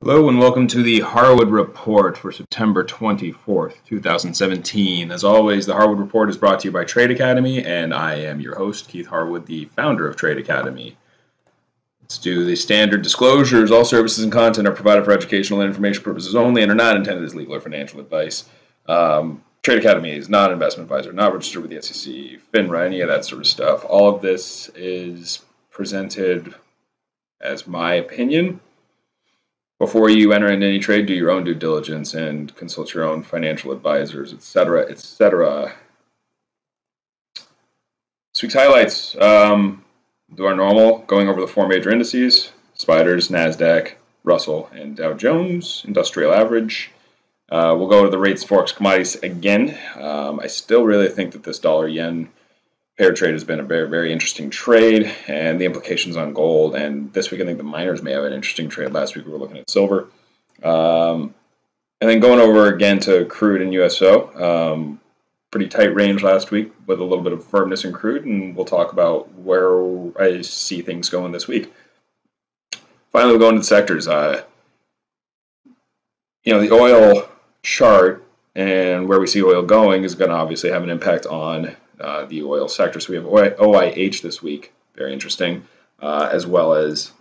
Hello and welcome to the Harwood Report for September 24th, 2017. As always, the Harwood Report is brought to you by Trade Academy, and I am your host, Keith Harwood, the founder of Trade Academy. Let's do the standard disclosures. All services and content are provided for educational and information purposes only and are not intended as legal or financial advice. Trade Academy is not an investment advisor, not registered with the SEC, FINRA, any of that sort of stuff. All of this is presented as my opinion. Before you enter into any trade, do your own due diligence and consult your own financial advisors, etc., etc. This week's highlights. Do our normal, going over the four major indices: Spiders, NASDAQ, Russell, and Dow Jones, Industrial Average. We'll go to the rates, forex, commodities again. I still really think that this dollar-yen pair trade has been a very, very interesting trade, and the implications on gold. And this week, I think the miners may have an interesting trade. Last week, we were looking at silver. And then going over again to crude and USO. Pretty tight range last week with a little bit of firmness in crude, and we'll talk about where I see things going this week. Finally, we'll go into the sectors. The oil chart and where we see oil going is going to obviously have an impact on the oil sector. So we have OIH this week, very interesting, as well as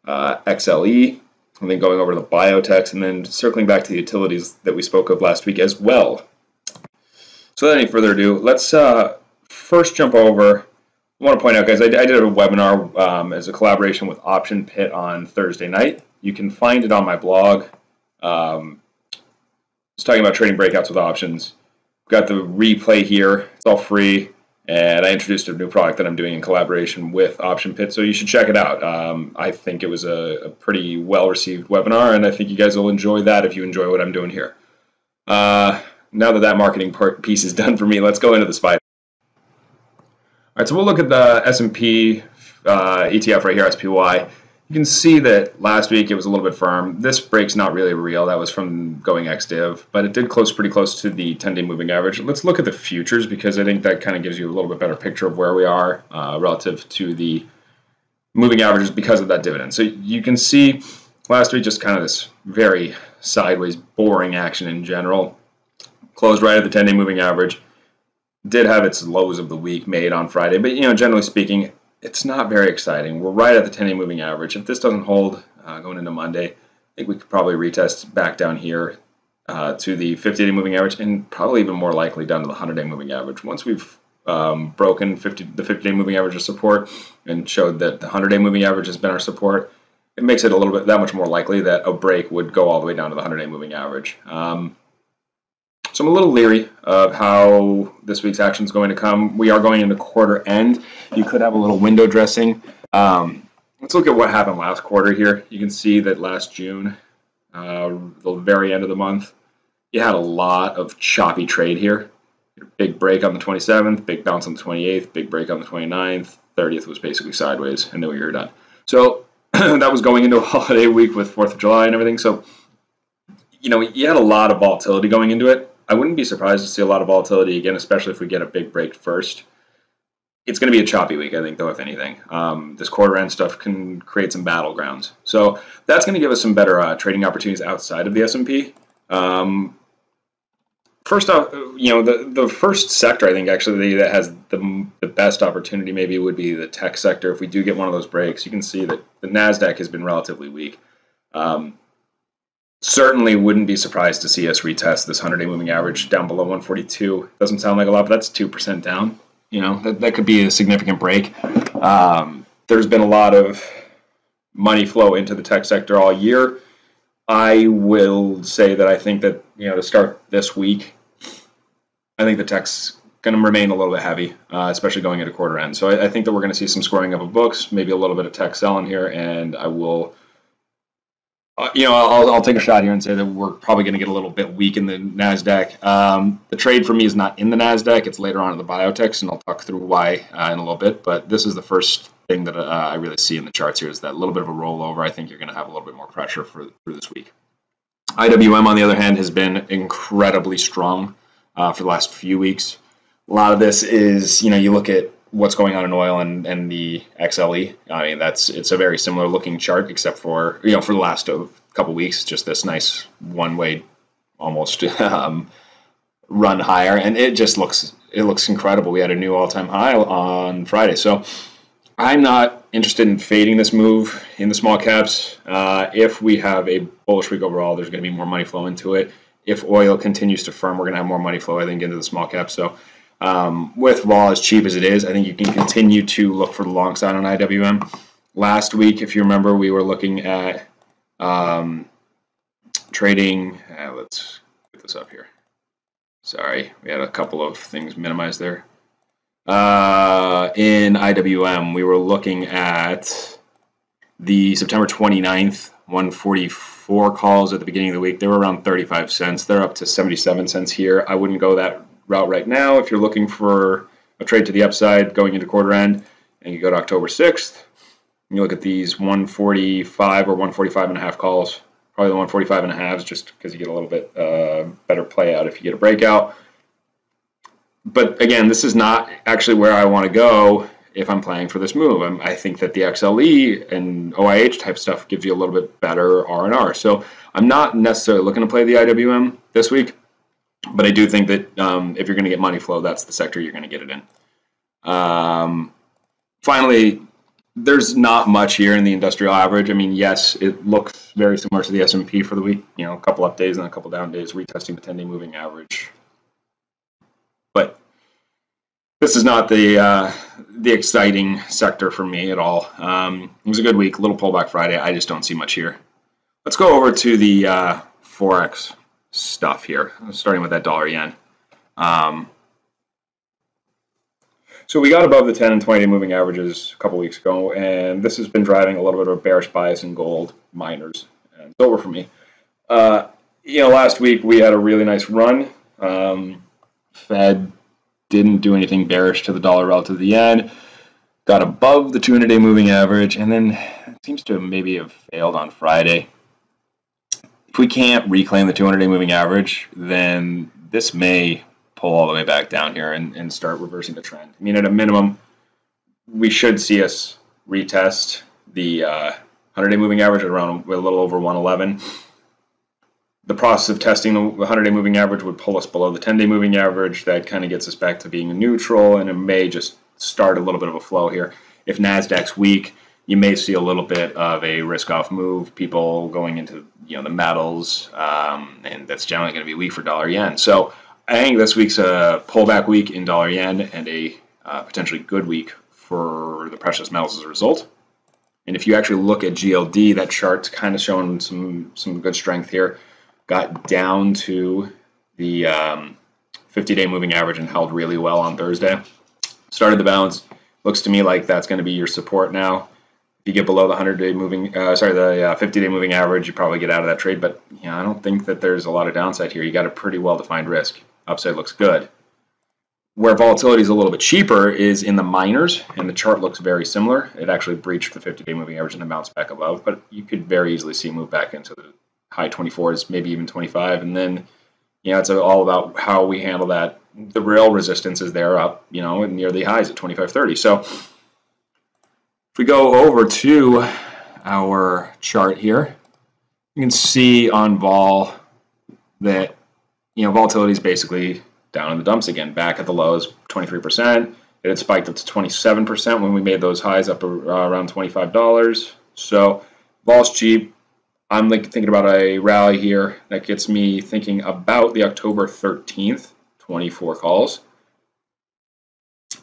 XLE, and then going over to the biotechs, and then circling back to the utilities that we spoke of last week as well. So without any further ado, let's first jump over. I want to point out, guys, I did a webinar as a collaboration with Option Pit on Thursday night. You can find it on my blog. It's talking about trading breakouts with options. Got the replay here. It's all free, and I introduced a new product that I'm doing in collaboration with Option Pit, so you should check it out. I think it was a pretty well-received webinar, and I think you guys will enjoy that if you enjoy what I'm doing here. Now that marketing piece is done for me, let's go into the SPY. All right, so we'll look at the S&P ETF right here, SPY. You can see that last week it was a little bit firm. This break's not really real. That was from going ex-div, but it did close pretty close to the 10-day moving average. Let's look at the futures, because I think that kind of gives you a little bit better picture of where we are relative to the moving averages because of that dividend. So you can see last week just kind of this very sideways, boring action in general. Closed right at the 10-day moving average. Did have its lows of the week made on Friday, but generally speaking, it's not very exciting. We're right at the 10-day moving average. If this doesn't hold going into Monday, I think we could probably retest back down here to the 50-day moving average, and probably even more likely down to the 100-day moving average. Once we've broken the 50-day moving average of support and showed that the 100-day moving average has been our support, it makes it a little bit that much more likely that a break would go all the way down to the 100-day moving average. So I'm a little leery of how this week's action is going to come. We are going into quarter end. You could have a little window dressing. Let's look at what happened last quarter here. You can see that last June, the very end of the month, you had a lot of choppy trade here. Big break on the 27th, big bounce on the 28th, big break on the 29th, 30th was basically sideways, and then we were done. So that was going into a holiday week with 4th of July and everything. So, you had a lot of volatility going into it. I wouldn't be surprised to see a lot of volatility again, especially if we get a big break first. It's going to be a choppy week, I think, though, if anything. This quarter-end stuff can create some battlegrounds. So that's going to give us some better trading opportunities outside of the S&P. First off, the first sector, I think, actually, that has the best opportunity maybe would be the tech sector. If we do get one of those breaks, you can see that the NASDAQ has been relatively weak. Certainly wouldn't be surprised to see us retest this 100-day moving average down below 142. Doesn't sound like a lot, but that's 2% down. That could be a significant break. There's been a lot of money flow into the tech sector all year. I will say that I think that, to start this week, I think the tech's going to remain a little bit heavy, especially going into quarter end. So I think that we're going to see some scoring up of books, maybe a little bit of tech selling here, and I will... I'll take a shot here and say that we're probably going to get a little bit weak in the NASDAQ. The trade for me is not in the NASDAQ. It's later on in the biotechs, and I'll talk through why in a little bit. But this is the first thing that I really see in the charts here is that little bit of a rollover. I think you're going to have a little bit more pressure through this week. IWM, on the other hand, has been incredibly strong for the last few weeks. A lot of this is, you look at what's going on in oil and the XLE. I mean, it's a very similar looking chart, except for for the last couple weeks, just this nice one-way almost run higher, and it looks incredible. We had a new all-time high on Friday, so I'm not interested in fading this move in the small caps. If we have a bullish week overall, there's going to be more money flow into it. If oil continues to firm, we're going to have more money flow, I think, into the small caps. So with vol as cheap as it is, I think you can continue to look for the long side on IWM. Last week, if you remember, we were looking at trading. Let's get this up here. Sorry, we had a couple of things minimized there. In IWM, we were looking at the September 29th 144 calls at the beginning of the week. They were around 35 cents. They're up to 77 cents here. I wouldn't go that route right now. If you're looking for a trade to the upside going into quarter end, and you go to October 6th, and you look at these 145 or 145 and a half calls, probably the 145 and a halves, just because you get a little bit better play out if you get a breakout. But again, this is not actually where I want to go if I'm planning for this move. I think that the XLE and OIH type stuff gives you a little bit better R&R. So I'm not necessarily looking to play the IWM this week, but I do think that if you're going to get money flow, that's the sector you're going to get it in. Finally, there's not much here in the industrial average. I mean, yes, it looks very similar to the S&P for the week. A couple up days and a couple down days, retesting the 10-day moving average. But this is not the exciting sector for me at all. It was a good week, a little pullback Friday. I just don't see much here. Let's go over to the Forex stuff here, starting with that dollar-yen. So we got above the 10 and 20-day moving averages a couple weeks ago, and this has been driving a little bit of a bearish bias in gold, miners, and silver for me. Last week we had a really nice run. Fed didn't do anything bearish to the dollar relative to the yen, got above the 200-day moving average, and then it seems to maybe have failed on Friday. If we can't reclaim the 200-day moving average, then this may pull all the way back down here and start reversing the trend. I mean, at a minimum, we should see us retest the 100-day moving average at around a little over 111. The process of testing the 100-day moving average would pull us below the 10-day moving average. That kind of gets us back to being neutral, and it may just start a little bit of a flow here. If NASDAQ's weak, you may see a little bit of a risk-off move, people going into the metals, and that's generally going to be weak for dollar-yen. So I think this week's a pullback week in dollar-yen and a potentially good week for the precious metals as a result. And if you actually look at GLD, that chart's kind of showing some good strength here. Got down to the 50-day moving average and held really well on Thursday. Started the bounce. Looks to me like that's going to be your support now. If you get below the 100-day moving, the 50-day moving average, you probably get out of that trade. But I don't think that there's a lot of downside here. You got a pretty well-defined risk. Upside looks good. Where volatility is a little bit cheaper is in the miners, and the chart looks very similar. It actually breached the 50-day moving average and then bounced back above, but you could very easily see move back into the high 24s, maybe even 25, and then it's all about how we handle that. The real resistance is there up, near the highs at 25.30. So if we go over to our chart here, you can see on vol that volatility is basically down in the dumps again, back at the lows, 23%. It had spiked up to 27% when we made those highs up around $25. So vol's cheap. I'm thinking about a rally here that gets me thinking about the October 13th, 24 calls.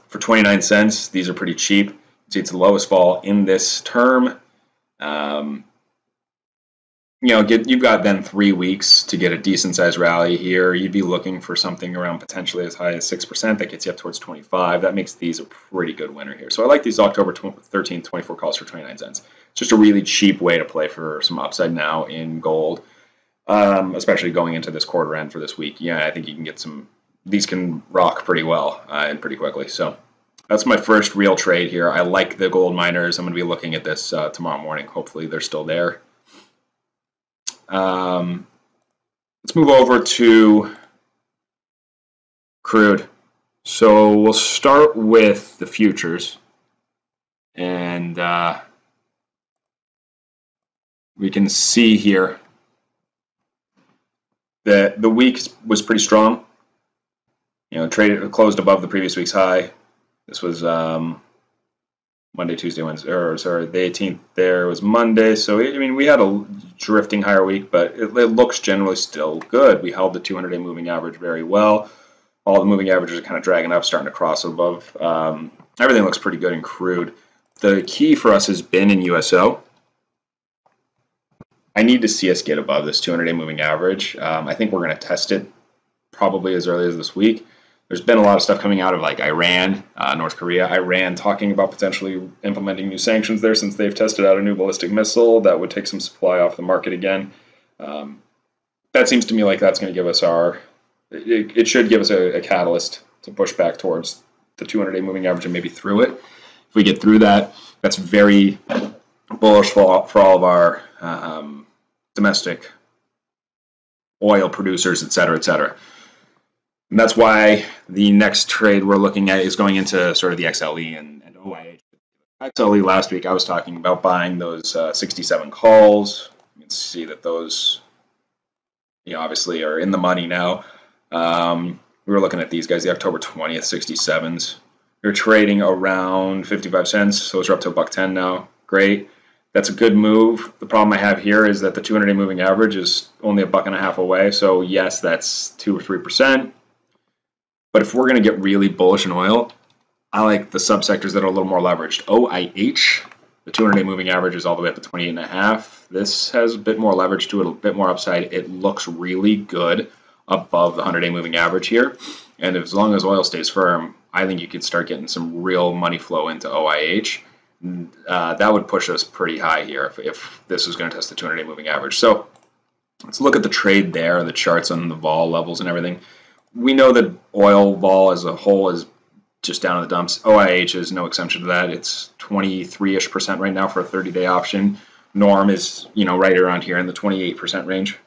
For 29 cents, these are pretty cheap. See, it's the lowest fall in this term. You've got then 3 weeks to get a decent-sized rally here. You'd be looking for something around potentially as high as 6%. That gets you up towards 25. That makes these a pretty good winner here. So I like these October 13th, 24 calls for 29 cents. It's just a really cheap way to play for some upside now in gold, especially going into this quarter end for this week. I think you can get some. These can rock pretty well and pretty quickly. So that's my first real trade here. I like the gold miners. I'm going to be looking at this tomorrow morning. Hopefully they're still there. Let's move over to crude. So we'll start with the futures, and we can see here that the week was pretty strong. Traded closed above the previous week's high. This was Monday, Tuesday, Wednesday, or sorry, the 18th there was Monday. So, I mean, we had a drifting higher week, but it looks generally still good. We held the 200-day moving average very well. All the moving averages are kind of dragging up, starting to cross above. Everything looks pretty good in crude. The key for us has been in USO. I need to see us get above this 200-day moving average. I think we're going to test it probably as early as this week. There's been a lot of stuff coming out of like Iran, North Korea. Iran talking about potentially implementing new sanctions there since they've tested out a new ballistic missile that would take some supply off the market again. That seems to me like that's going to give us it should give us a catalyst to push back towards the 200-day moving average and maybe through it. If we get through that, that's very bullish for all of our domestic oil producers, et cetera, et cetera. And that's why the next trade we're looking at is going into sort of the XLE and OIH. XLE last week, I was talking about buying those 67 calls. You can see that those, obviously are in the money now. We were looking at these guys, the October 20th 67s. They're trading around 55 cents, so those are up to $1.10 now. Great. That's a good move. The problem I have here is that the 200-day moving average is only $1.50 away. So yes, that's 2 or 3%. But if we're going to get really bullish in oil, I like the subsectors that are a little more leveraged. OIH, the 200-day moving average is all the way up to 28.5. This has a bit more leverage to it, a bit more upside. It looks really good above the 100-day moving average here. And as long as oil stays firm, I think you could start getting some real money flow into OIH. That would push us pretty high here if this is going to test the 200-day moving average. So let's look at the trade there, the charts on the vol levels and everything. We know that oil vol as a whole is just down in the dumps. OIH is no exception to that. It's 23-ish% right now for a 30-day option. Norm is, right around here in the 28% range.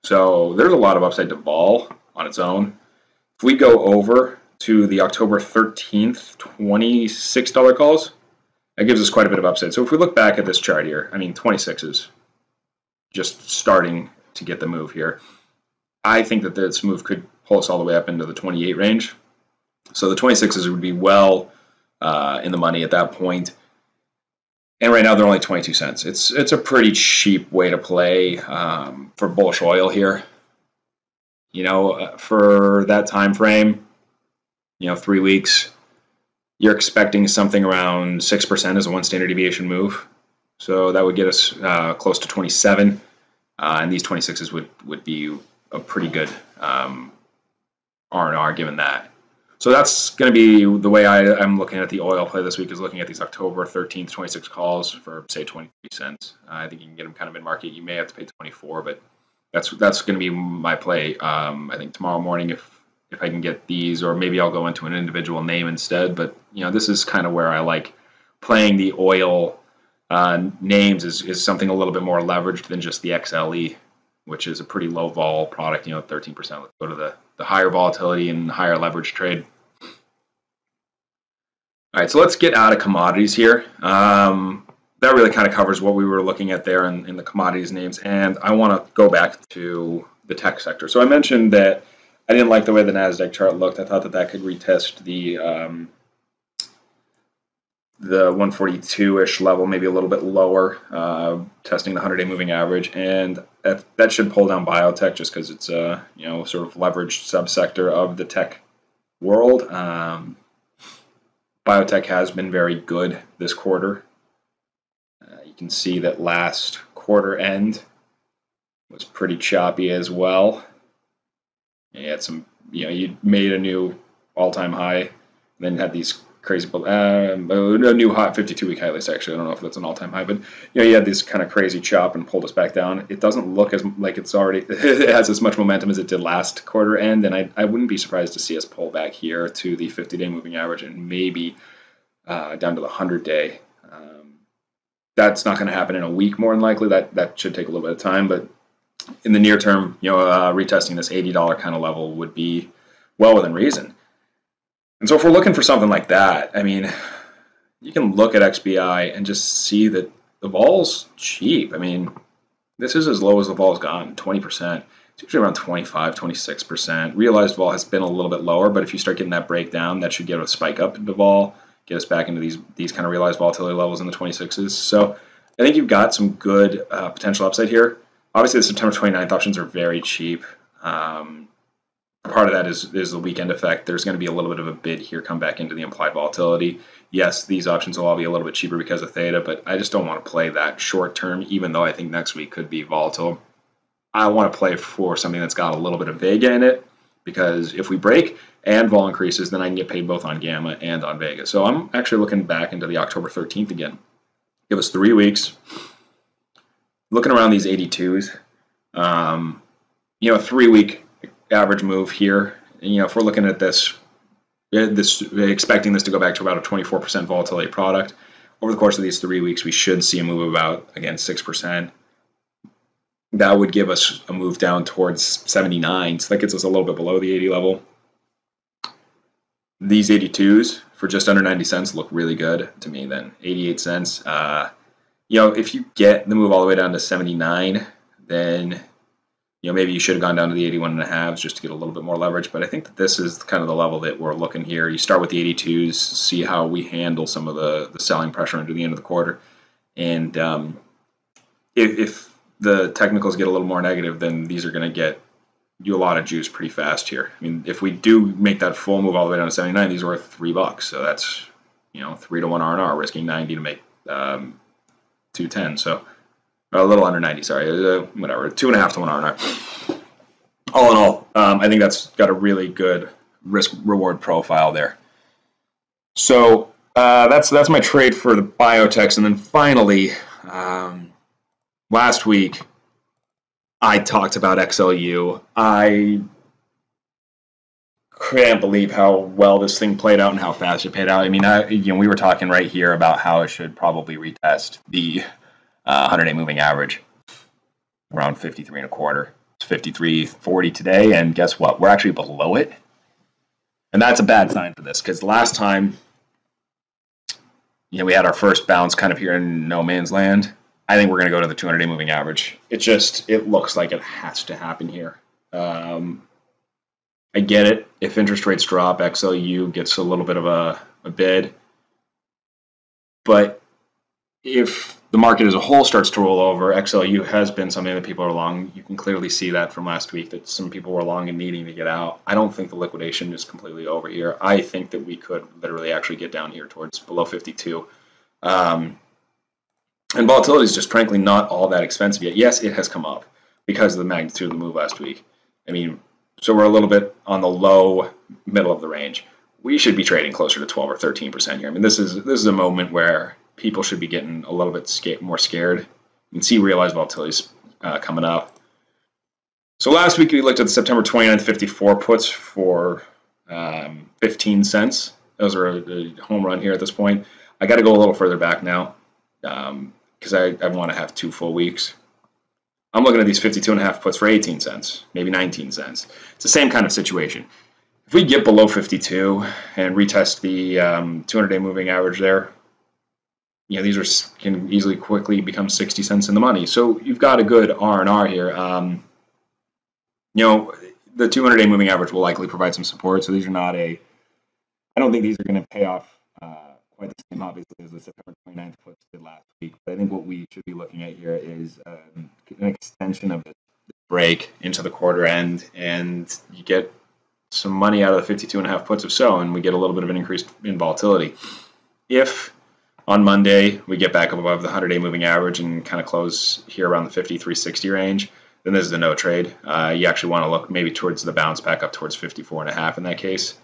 So there's a lot of upside to vol on its own. If we go over to the October 13th $26 calls, that gives us quite a bit of upside. So if we look back at this chart here, 26 is just starting to get the move here. I think that this move could pull us all the way up into the 28 range. So the 26s would be well in the money at that point. And right now they're only 22 cents. It's a pretty cheap way to play for bullish oil here. For that time frame, 3 weeks, you're expecting something around 6% as a 1 standard deviation move. So that would get us close to 27. And these 26s would be a pretty good R&R given that. So that's going to be the way I'm looking at the oil play this week, is looking at these October 13th 26 calls for, say, 23 cents. I think you can get them kind of in market. You may have to pay 24, but that's going to be my play. I think tomorrow morning, if I can get these, or maybe I'll go into an individual name instead. But this is kind of where I like playing the oil names is something a little bit more leveraged than just the XLE, which is a pretty low vol product, 13%. Let's go to the higher volatility and higher leverage trade. All right, so let's get out of commodities here. That really kind of covers what we were looking at there in the commodities names, and I want to go back to the tech sector. So I mentioned that I didn't like the way the NASDAQ chart looked. I thought that could retest the 142-ish level, maybe a little bit lower, testing the 100-day moving average, and that should pull down biotech just because it's a sort of leveraged subsector of the tech world. Biotech has been very good this quarter. You can see that last quarter end was pretty choppy as well. You had some, you made a new all-time high, and then had these crazy, a new high, 52-week high list, actually. I don't know if that's an all-time high, but you had this kind of crazy chop and pulled us back down. It doesn't look as like it has as much momentum as it did last quarter end, and I wouldn't be surprised to see us pull back here to the 50-day moving average and maybe down to the 100-day. That's not going to happen in a week, more than likely. That should take a little bit of time, but in the near term, retesting this $80 kind of level would be well within reason. And so if we're looking for something like that, I mean, you can look at XBI and just see that the vol's cheap. I mean, this is as low as the vol's gone, 20%. It's usually around 25, 26%. Realized vol has been a little bit lower, but if you start getting that breakdown, that should get a spike up into vol, get us back into these kind of realized volatility levels in the 26s. So I think you've got some good potential upside here. Obviously, the September 29th options are very cheap. Part of that is the weekend effect. There's going to be a little bit of a bid here come back into the implied volatility. Yes, these options will all be a little bit cheaper because of theta, but I just don't want to play that short term, even though I think next week could be volatile. I want to play for something that's got a little bit of vega in it, because if we break and vol increases, then I can get paid both on gamma and on vega. So I'm actually looking back into the October 13th again. Give us 3 weeks. Looking around these 82s, 3-week average move here. If we're looking at this expecting this to go back to about a 24% volatility product, over the course of these 3 weeks, we should see a move of about, again, 6%. That would give us a move down towards 79, so that gets us a little bit below the 80 level. These 82s for just under 90 cents look really good to me then. 88 cents. If you get the move all the way down to 79, then maybe you should have gone down to the 81.5s just to get a little bit more leverage. But I think that this is kind of the level that we're looking here. You start with the 82s, see how we handle some of the selling pressure into the end of the quarter. And if the technicals get a little more negative, then these are going to get you a lot of juice pretty fast here. I mean, if we do make that full move all the way down to 79, these are worth $3. So that's 3 to 1 R&R, risking 90 to make 210. So a little under 90, sorry, whatever, 2.5 to 1 R&R. All in all, I think that's got a really good risk-reward profile there. So that's my trade for the biotechs. And then finally, last week, I talked about XLU. I can't believe how well this thing played out and how fast it paid out. I mean, we were talking right here about how it should probably retest the 100-day moving average around 53.25. It's 53.40 today, and guess what? We're actually below it, and that's a bad sign for this because last time, we had our first bounce kind of here in no man's land. I think we're going to go to the 200-day moving average. It looks like it has to happen here. I get it. If interest rates drop, XLU gets a little bit of a bid. But if the market as a whole starts to roll over, XLU has been something that people are long. You can clearly see that from last week that some people were long and needing to get out. I don't think the liquidation is completely over here. I think that we could literally actually get down here towards below 52. And volatility is just frankly not all that expensive yet. Yes, it has come up because of the magnitude of the move last week. I mean, so we're a little bit on the low middle of the range. We should be trading closer to 12 or 13% here. I mean, this is a moment where people should be getting a little bit more scared. You can see realized volatility's coming up. So last week we looked at the September 29th 54 puts for 15 cents. Those are a home run here at this point. I got to go a little further back now because I want to have 2 full weeks. I'm looking at these 52.5 puts for 18 cents, maybe 19 cents. It's the same kind of situation. If we get below 52 and retest the 200-day moving average there, these can easily quickly become 60 cents in the money. So you've got a good R&R here. The 200-day moving average will likely provide some support. So these are not I don't think these are going to pay off quite the same, obviously, as the September 29th puts did last week. But I think what we should be looking at here is an extension of the break into the quarter end, and you get some money out of the 52.5 puts or so, and we get a little bit of an increase in volatility. If on Monday we get back above the 100-day moving average and kind of close here around the 53.60 range, then this is a no trade. You actually want to look maybe towards the bounce back up towards 54.5 in that case.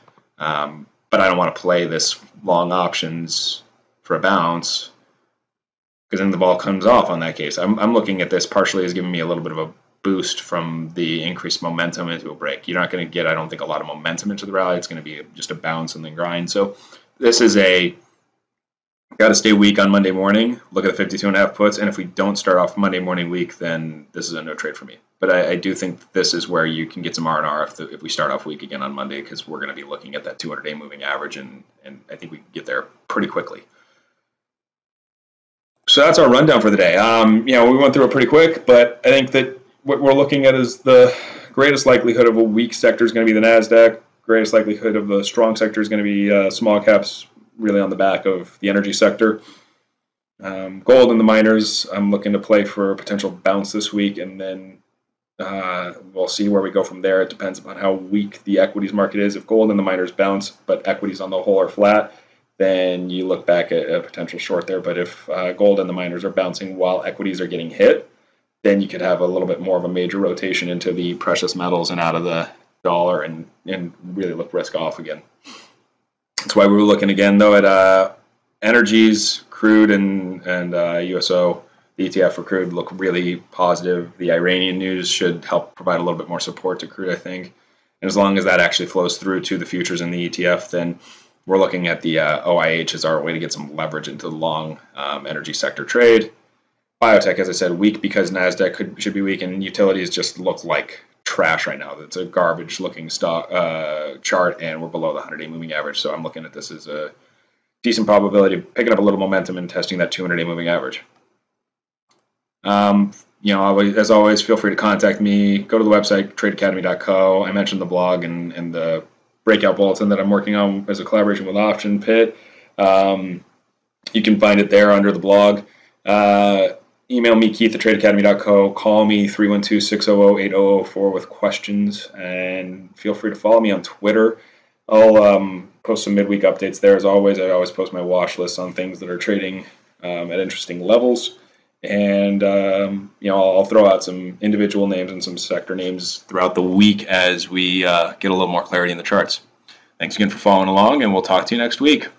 But I don't want to play this long options for a bounce because then the ball comes off on that case. I'm looking at this partially as giving me a little bit of a boost from the increased momentum into a break. You're not going to get, I don't think, a lot of momentum into the rally. It's going to be just a bounce and then grind. So this is a Got to stay weak on Monday morning, look at the 52.5 puts, and if we don't start off Monday morning weak, then this is a no trade for me. But I do think this is where you can get some R&R if we start off weak again on Monday, because we're going to be looking at that 200-day moving average, and I think we can get there pretty quickly. So that's our rundown for the day. We went through it pretty quick, but I think that what we're looking at is the greatest likelihood of a weak sector is going to be the NASDAQ. Greatest likelihood of a strong sector is going to be small caps, really on the back of the energy sector. Gold and the miners, I'm looking to play for a potential bounce this week, and then we'll see where we go from there. It depends upon how weak the equities market is. If gold and the miners bounce, but equities on the whole are flat, then you look back at a potential short there. But if gold and the miners are bouncing while equities are getting hit, then you could have a little bit more of a major rotation into the precious metals and out of the dollar and really look risk off again. That's why we were looking again, though, at energies, crude, and USO. The ETF for crude look really positive. The Iranian news should help provide a little bit more support to crude, I think. And as long as that actually flows through to the futures in the ETF, then we're looking at the OIH as our way to get some leverage into the long energy sector trade. Biotech, as I said, weak because NASDAQ should be weak, and utilities just look like trash right now. It's a garbage-looking stock chart, and we're below the 100-day moving average. So I'm looking at this as a decent probability of picking up a little momentum and testing that 200-day moving average. As always, feel free to contact me. Go to the website, tradeacademy.co. I mentioned the blog and the breakout bulletin that I'm working on as a collaboration with Option Pit. You can find it there under the blog. Email me, keith@tradeacademy.co. Call me, 312-600-8004 with questions. And feel free to follow me on Twitter. I'll post some midweek updates there as always. I always post my watch list on things that are trading at interesting levels. And, I'll throw out some individual names and some sector names throughout the week as we get a little more clarity in the charts. Thanks again for following along, and we'll talk to you next week.